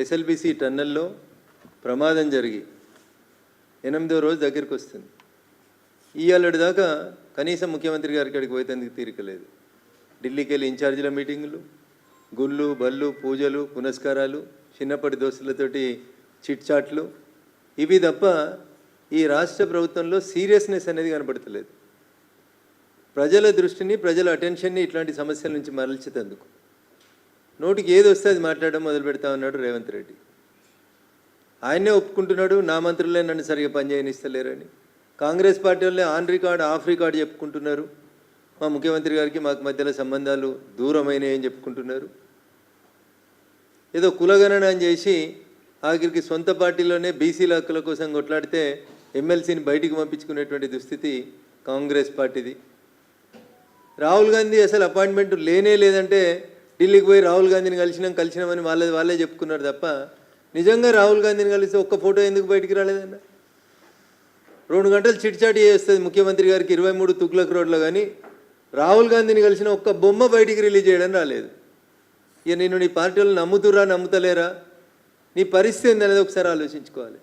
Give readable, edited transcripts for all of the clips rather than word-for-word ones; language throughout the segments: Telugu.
ఎస్ఎల్బిసి టన్నెల్లో ప్రమాదం జరిగి 8వ రోజు దగ్గరికి వస్తుంది. ఇవాళ దాకా కనీసం ముఖ్యమంత్రి గారికి అక్కడికి పోయేందుకు తీరికలేదు. ఢిల్లీకి వెళ్ళి ఇన్ఛార్జీల మీటింగులు, గుళ్ళు బళ్ళు పూజలు పునస్కారాలు, చిన్నప్పటి దోస్తులతోటి చిట్చాట్లు, ఇవి తప్ప ఈ రాష్ట్ర ప్రభుత్వంలో సీరియస్నెస్ అనేది కనబడతలేదు. ప్రజల దృష్టిని ప్రజల అటెన్షన్ని ఇట్లాంటి సమస్యల నుంచి మరల్చేందుకు నోటికి ఏది వస్తే అది మాట్లాడడం మొదలు పెడతా ఉన్నాడు రేవంత్ రెడ్డి. ఆయనే ఒప్పుకుంటున్నాడు, నా మంత్రులే నన్ను సరిగా పనిచేయనిస్తలేరని. కాంగ్రెస్ పార్టీ వాళ్ళే ఆన్ రికార్డ్ ఆఫ్ రికార్డ్ చెప్పుకుంటున్నారు. మా ముఖ్యమంత్రి గారికి మాకు మధ్యలో సంబంధాలు దూరమైనాయని చెప్పుకుంటున్నారు. ఏదో కులగణన అని చేసి ఆఖరికి సొంత పార్టీలోనే బీసీల హక్కుల కోసం కొట్లాడితే ఎమ్మెల్సీని బయటికి పంపించుకునేటువంటి దుస్థితి కాంగ్రెస్ పార్టీది. రాహుల్ గాంధీ అసలు అపాయింట్మెంట్ లేనే లేదంటే ఢిల్లీకి పోయి రాహుల్ గాంధీని కలిసినామని వాళ్ళే చెప్పుకున్నారు తప్ప నిజంగా రాహుల్ గాంధీని కలిసి ఒక్క ఫోటో ఎందుకు బయటికి రాలేదన్న? 2 గంటలు చిట్చాటి చేస్తుంది ముఖ్యమంత్రి గారికి 23 తుగ్లక్ రోడ్లో, కానీ రాహుల్ గాంధీని కలిసిన ఒక్క బొమ్మ బయటికి రిలీజ్ చేయడం రాలేదు. ఇక నేను నీ పార్టీ వాళ్ళు నమ్ముతురా నమ్ముతలేరా, నీ పరిస్థితి ఏందనేది ఒకసారి ఆలోచించుకోవాలి.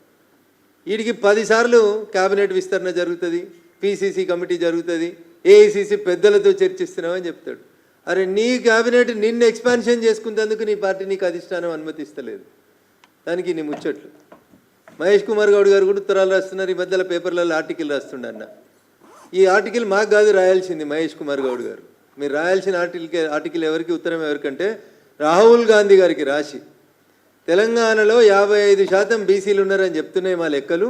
వీడికి 10 సార్లు క్యాబినెట్ విస్తరణ జరుగుతుంది, పిసిసి కమిటీ జరుగుతుంది, ఏఐసిసి పెద్దలతో చర్చిస్తున్నామని చెప్తాడు. అరే నీ క్యాబినెట్ నిన్ను ఎక్స్పాన్షన్ చేసుకునేందుకు నీ పార్టీ నీకు అధిష్టానం అనుమతిస్తలేదు. దానికి నీ ముచ్చట్లు. మహేష్ కుమార్ గౌడ్ గారు కూడా ఉత్తరాలు రాస్తున్నారు, ఈ మధ్యలో పేపర్లలో ఆర్టికల్ రాస్తుండన్న. ఈ ఆర్టికల్ మాకు కాదు రాయాల్సింది మహేష్ కుమార్ గౌడ్ గారు. మీరు రాయాల్సిన ఆర్టికల్ ఎవరికి, ఉత్తరం ఎవరికంటే రాహుల్ గాంధీ గారికి రాసి తెలంగాణలో 55% బీసీలు ఉన్నారని చెప్తున్నాయి మా లెక్కలు,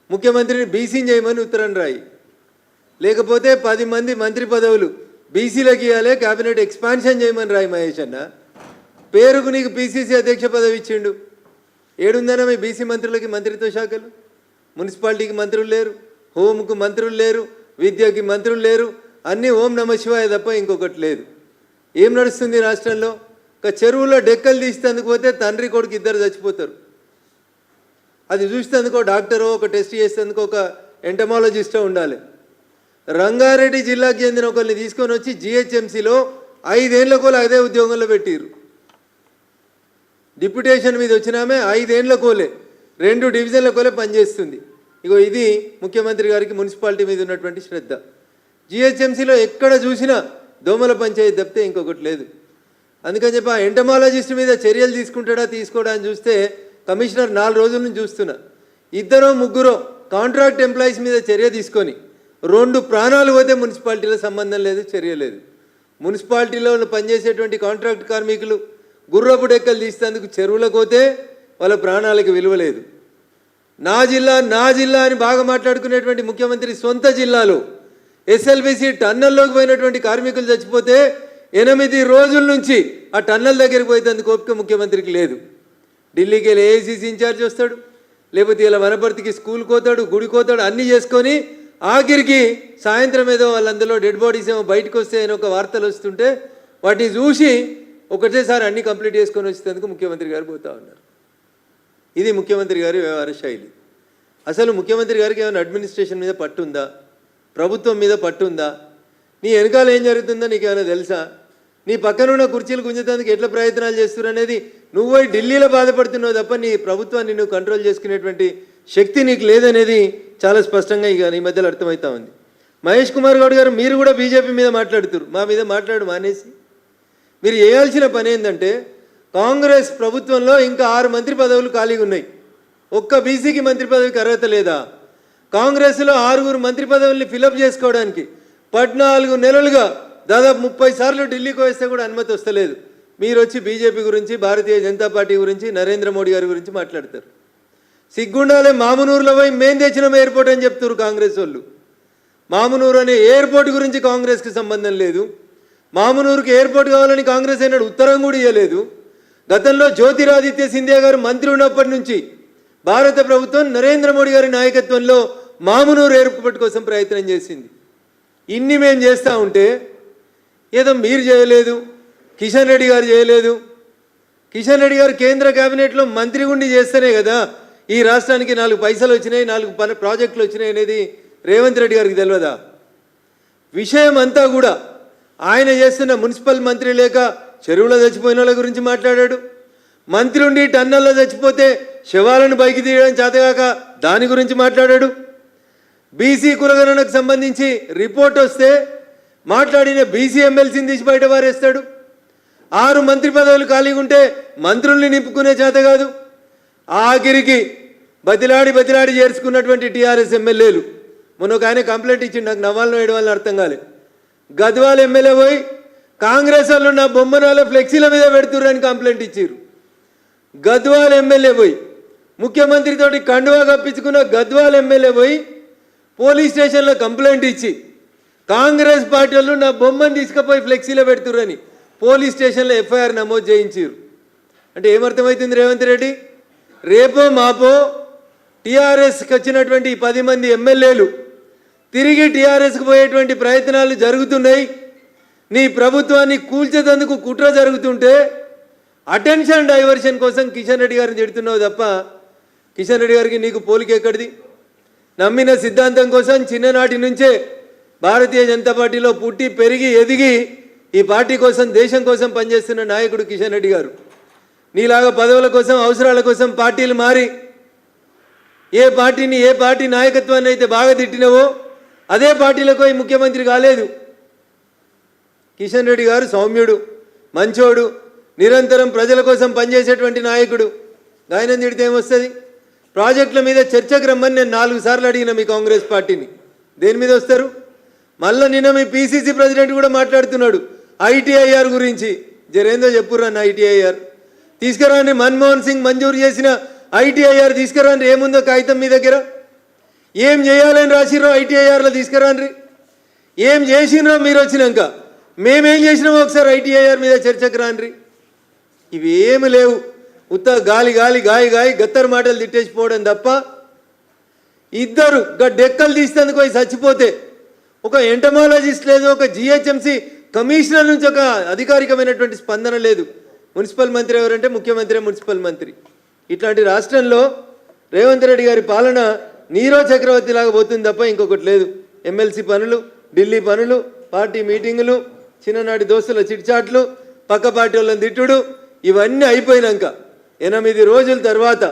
ముఖ్యమంత్రిని బీసీని చేయమని ఉత్తరం రాయి, లేకపోతే 10 మంది మంత్రి పదవులు బీసీలకు ఇవ్వాలి, క్యాబినెట్ ఎక్స్పాన్షన్ చేయమని రాయి. మహేష్ అన్న పేరుకు నీకు పిసిసి అధ్యక్ష పదవి ఇచ్చిండు. ఏడుందన్నా మీ బీసీ మంత్రులకి మంత్రిత్వ శాఖలు? మున్సిపాలిటీకి మంత్రులు లేరు, హోంకు మంత్రులు లేరు, విద్యకి మంత్రులు లేరు, అన్నీ ఓం నమ శివాయ తప్ప ఇంకొకటి లేదు. ఏం నడుస్తుంది రాష్ట్రంలో? ఒక చెరువులో డెక్కలు తీసేందుకు పోతే తండ్రి కొడుకు ఇద్దరు చచ్చిపోతారు. అది చూసేందుకు డాక్టరో, ఒక టెస్ట్ చేసేందుకు ఒక ఎంటమాలజిస్టో ఉండాలి. రంగారెడ్డి జిల్లాకు చెందిన ఒకరిని తీసుకొని వచ్చి జిహెచ్ఎంసీలో 5 ఏళ్ల కోలే అదే ఉద్యోగంలో పెట్టిరు. డిప్యుటేషన్ మీద వచ్చినామే 5 ఏళ్ల కోలే 2 డివిజన్ల కోలే పనిచేస్తుంది. ఇగో ఇది ముఖ్యమంత్రి గారికి మున్సిపాలిటీ మీద ఉన్నటువంటి శ్రద్ధ. జిహెచ్ఎంసీలో ఎక్కడ చూసినా దోమల పంచాయతీ తప్పితే ఇంకొకటి లేదు. అందుకని చెప్పి ఆ ఎంటమాలజిస్ట్ మీద చర్యలు తీసుకుంటాడా తీసుకోడా అని చూస్తే కమిషనర్ 4 రోజుల నుంచి చూస్తున్నా, 2-3 కాంట్రాక్ట్ ఎంప్లాయీస్ మీద చర్య తీసుకొని 2 ప్రాణాలు పోతే మున్సిపాలిటీలో సంబంధం లేదు, చర్య లేదు. మున్సిపాలిటీలో పనిచేసేటువంటి కాంట్రాక్ట్ కార్మికులు గుర్రపు డెక్కలు తీసేందుకు చెరువులకు పోతే వాళ్ళ ప్రాణాలకు విలువ లేదు. నా జిల్లా అని బాగా మాట్లాడుకునేటువంటి ముఖ్యమంత్రి సొంత జిల్లాలో ఎస్ఎల్బిసి టన్నెల్లోకి పోయినటువంటి కార్మికులు చచ్చిపోతే 8 రోజుల నుంచి ఆ టన్నెల్ దగ్గరికి పోయేందుకు ఓపిక ముఖ్యమంత్రికి లేదు. ఢిల్లీకి వెళ్ళి ఏఐసిసి ఇన్ఛార్జ్ వస్తాడు, లేకపోతే ఇలా వనపర్తికి స్కూల్కి పోతాడు, గుడికి పోతాడు, అన్నీ చేసుకొని ఆఖరికి సాయంత్రం ఏదో వాళ్ళందరిలో డెడ్ బాడీస్ ఏమో బయటకు వస్తే అని ఒక వార్తలు వస్తుంటే వాటిని చూసి ఒకటేసారి అన్నీ కంప్లీట్ చేసుకొని వచ్చేందుకు ముఖ్యమంత్రి గారు పోతా ఉన్నారు. ఇది ముఖ్యమంత్రి గారి వ్యవహార శైలి. అసలు ముఖ్యమంత్రి గారికి ఏమైనా అడ్మినిస్ట్రేషన్ మీద పట్టుందా, ప్రభుత్వం మీద పట్టుందా? నీ వెనకాల ఏం జరుగుతుందో నీకు ఏమైనా తెలుసా? నీ పక్కనున్న కుర్చీలు గుంజేందుకు ఎట్లా ప్రయత్నాలు చేస్తున్నారు అనేది నువ్వు ఢిల్లీలో బాధపడుతున్నావు తప్ప నీ ప్రభుత్వాన్ని నువ్వు కంట్రోల్ చేసుకునేటువంటి శక్తి నీకు లేదనేది చాలా స్పష్టంగా ఇక ఈ మధ్యలో అర్థమవుతా ఉంది. మహేష్ కుమార్ గౌడ్ గారు మీరు కూడా బీజేపీ మీద మాట్లాడుతున్నారు, మా మీద మాట్లాడు మానేసి. మీరు చేయాల్సిన పని ఏంటంటే కాంగ్రెస్ ప్రభుత్వంలో ఇంకా 6 మంత్రి పదవులు ఖాళీగా ఉన్నాయి, ఒక్క బీసీకి మంత్రి పదవికి అర్హత లేదా? కాంగ్రెస్లో 6 మంత్రి పదవుల్ని ఫిలప్ చేసుకోవడానికి 14 నెలలుగా దాదాపు 30 సార్లు ఢిల్లీకి వేస్తే కూడా అనుమతి వస్తలేదు. మీరు వచ్చి బీజేపీ గురించి, భారతీయ జనతా పార్టీ గురించి, నరేంద్ర మోడీ గారి గురించి మాట్లాడతారు. సిగ్గుండాలే మామునూరులో పోయి మేం తెచ్చినాం ఎయిర్పోర్ట్ అని చెప్తారు కాంగ్రెస్ వాళ్ళు. మామునూరు అనే ఎయిర్పోర్ట్ గురించి కాంగ్రెస్కి సంబంధం లేదు. మామునూరుకి ఎయిర్పోర్ట్ కావాలని కాంగ్రెస్ అయినాడు ఉత్తరం కూడా ఇవ్వలేదు. గతంలో జ్యోతిరాదిత్య సింధియా గారు మంత్రి ఉన్నప్పటి నుంచి భారత ప్రభుత్వం నరేంద్ర మోడీ గారి నాయకత్వంలో మామునూరు ఎయిర్పోర్ట్ కోసం ప్రయత్నం చేసింది. ఇన్ని మేము చేస్తూ ఉంటే ఏదో మీరు చేయలేదు, కిషన్ రెడ్డి గారు చేయలేదు. కిషన్ రెడ్డి గారు కేంద్ర కేబినెట్లో మంత్రి ఉండి చేస్తేనే కదా ఈ రాష్ట్రానికి 4 పైసలు వచ్చినాయి, 4 ప్రాజెక్టులు వచ్చినాయి అనేది రేవంత్ రెడ్డి గారికి తెలియదా? విషయం అంతా కూడా ఆయన చేస్తున్న మున్సిపల్ మంత్రి లేక చెరువులో చచ్చిపోయిన వాళ్ళ గురించి మాట్లాడాడు, మంత్రి ఉండి టన్నల్లో చచ్చిపోతే శవాలను పైకి తీయడం చేతగాక దాని గురించి మాట్లాడాడు. బీసీ కులగణనకు సంబంధించి రిపోర్ట్ వస్తే మాట్లాడిన బీసీ ఎమ్మెల్సీని తీసి బయట పారేస్తాడు. 6 మంత్రి పదవులు ఖాళీగా ఉంటే మంత్రుల్ని నింపుకునే చేత కాదు. ఆఖరికి బతిలాడి చేర్చుకున్నటువంటి టీఆర్ఎస్ ఎమ్మెల్యేలు మొన్న ఒక ఆయన కంప్లైంట్ ఇచ్చిండు, నాకు నవ్వాలను ఏడవాలని అర్థం కాలేదు. గద్వాల ఎమ్మెల్యే పోయి కాంగ్రెస్ వాళ్ళు నా బొమ్మనాల ఫ్లెక్సీల మీద పెడుతుర్రని కంప్లైంట్ ఇచ్చారు. గద్వాల ఎమ్మెల్యే పోయి ముఖ్యమంత్రితోటి కండువా కప్పించుకున్న గద్వాల ఎమ్మెల్యే పోయి పోలీస్ స్టేషన్లో కంప్లైంట్ ఇచ్చి కాంగ్రెస్ పార్టీ వాళ్ళు నా బొమ్మను తీసుకుపోయి ఫ్లెక్సీలో పెడుతుర్రని పోలీస్ స్టేషన్లో ఎఫ్ఐఆర్ నమోదు చేయించారు. అంటే ఏమర్థమవుతుంది రేవంత్ రెడ్డి? రేపో మాపో టీఆర్ఎస్కి వచ్చినటువంటి 10 మంది ఎమ్మెల్యేలు తిరిగి టీఆర్ఎస్కి పోయేటువంటి ప్రయత్నాలు జరుగుతున్నాయి. నీ ప్రభుత్వాన్ని కూల్చేందుకు కుట్ర జరుగుతుంటే అటెన్షన్ డైవర్షన్ కోసం కిషన్ రెడ్డి గారిని తిడుతున్నావు తప్ప కిషన్ రెడ్డి గారికి నీకు పోలిక ఎక్కడిది? నమ్మిన సిద్ధాంతం కోసం చిన్ననాటి నుంచే భారతీయ జనతా పార్టీలో పుట్టి పెరిగి ఎదిగి ఈ పార్టీ కోసం దేశం కోసం పనిచేస్తున్న నాయకుడు కిషన్ రెడ్డి గారు. నీలాగా పదవుల కోసం అవసరాల కోసం పార్టీలు మారి ఏ పార్టీ నాయకత్వాన్ని అయితే బాగా తిట్టినవో అదే పార్టీలకు పోయి ముఖ్యమంత్రి కాలేదు. కిషన్ రెడ్డి గారు సౌమ్యుడు, మంచోడు, నిరంతరం ప్రజల కోసం పనిచేసేటువంటి నాయకుడు. ఆయన తిడితే ఏమొస్తుంది? ప్రాజెక్టుల మీద చర్చకు రమ్మని నేను 4 సార్లు అడిగిన మీ కాంగ్రెస్ పార్టీని. దేని మీద వస్తారు? మళ్ళీ నిన్న మీ పీసీసీ ప్రెసిడెంట్ కూడా మాట్లాడుతున్నాడు ఐటీఐఆర్ గురించి. జరేందో చెప్పుర్రన్న ఐటీఐఆర్ తీసుకురాని, మన్మోహన్ సింగ్ మంజూరు చేసిన ఐటీఐఆర్ తీసుకురాని. ఏముందో కాగితం మీ దగ్గర? ఏం చేయాలని రాసిర్రో ఐటీఐఆర్లో తీసుకురాని. ఏం చేసినో మీరు వచ్చినాక మేమేం చేసినామో ఒకసారి ఐటీఐఆర్ మీద చర్చకు రాని. ఇవి ఏమి లేవు, ఉత్త గాయి గత్తరు మాటలు తిట్టేసిపోవడం తప్ప. ఇద్దరు డెక్కలు తీసేందుకు పోయి చచ్చిపోతే ఒక ఎంటమాలజిస్ట్ లేదు, ఒక జిహెచ్ఎంసీ కమిషనర్ నుంచి ఒక అధికారికమైనటువంటి స్పందన లేదు. మున్సిపల్ మంత్రి ఎవరంటే ముఖ్యమంత్రి, మున్సిపల్ మంత్రి. ఇట్లాంటి రాష్ట్రంలో రేవంత్ రెడ్డి గారి పాలన నీరో చక్రవర్తి లాగా పోతుంది తప్ప ఇంకొకటి లేదు. ఎమ్మెల్సీ పనులు, ఢిల్లీ పనులు, పార్టీ మీటింగులు, చిన్ననాటి దోస్తుల చిట్చాట్లు, పక్క పార్టీ వాళ్ళని తిట్టుడు, ఇవన్నీ అయిపోయినాక 8 రోజుల తర్వాత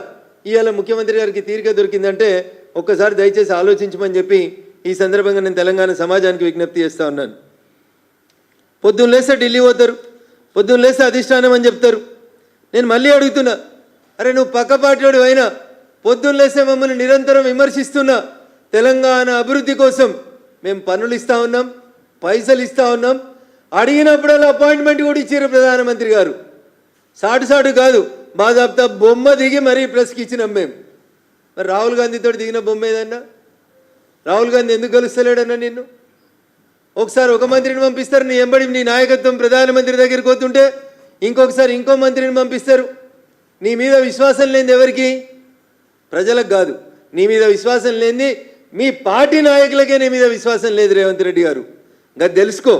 ఇవాళ ముఖ్యమంత్రి గారికి తీరిక దొరికిందంటే ఒక్కసారి దయచేసి ఆలోచించమని చెప్పి ఈ సందర్భంగా నేను తెలంగాణ సమాజానికి విజ్ఞప్తి చేస్తూ ఉన్నాను. పొద్దున్న లేస్తే ఢిల్లీ పోతారు, పొద్దున్న లేస్తే అధిష్టానం అని చెప్తారు. నేను మళ్ళీ అడుగుతున్నా, అరే నువ్వు పక్క పార్టీ వాడు అయినా పొద్దున్న లేస్తే మమ్మల్ని నిరంతరం విమర్శిస్తున్నా తెలంగాణ అభివృద్ధి కోసం మేము పనులు ఇస్తూ ఉన్నాం, పైసలు ఇస్తూ ఉన్నాం, అడిగినప్పుడల్లా అపాయింట్మెంట్ కూడా ఇచ్చారు ప్రధానమంత్రి గారు. సాటు కాదు, బాజాబ్తా బొమ్మ దిగి మరీ ప్రెస్కి ఇచ్చినాం మేము. మరి రాహుల్ గాంధీతో దిగిన బొమ్మ ఏదన్నా? రాహుల్ గాంధీ ఎందుకు కలుస్తలేడన్నా నిన్ను? ఒకసారి ఒక మంత్రిని పంపిస్తారు, నీ ఎంబడి నీ నాయకత్వం ప్రధానమంత్రి దగ్గరికి పోతుంటే ఇంకొకసారి ఇంకో మంత్రిని పంపిస్తారు. నీ మీద విశ్వాసం లేనిది ఎవరికి? ప్రజలకు కాదు. నీ మీద విశ్వాసం లేనిది మీ పార్టీ నాయకులకే నీ మీద విశ్వాసం లేదు రేవంత్ రెడ్డి గారు. అది తెలుసుకో.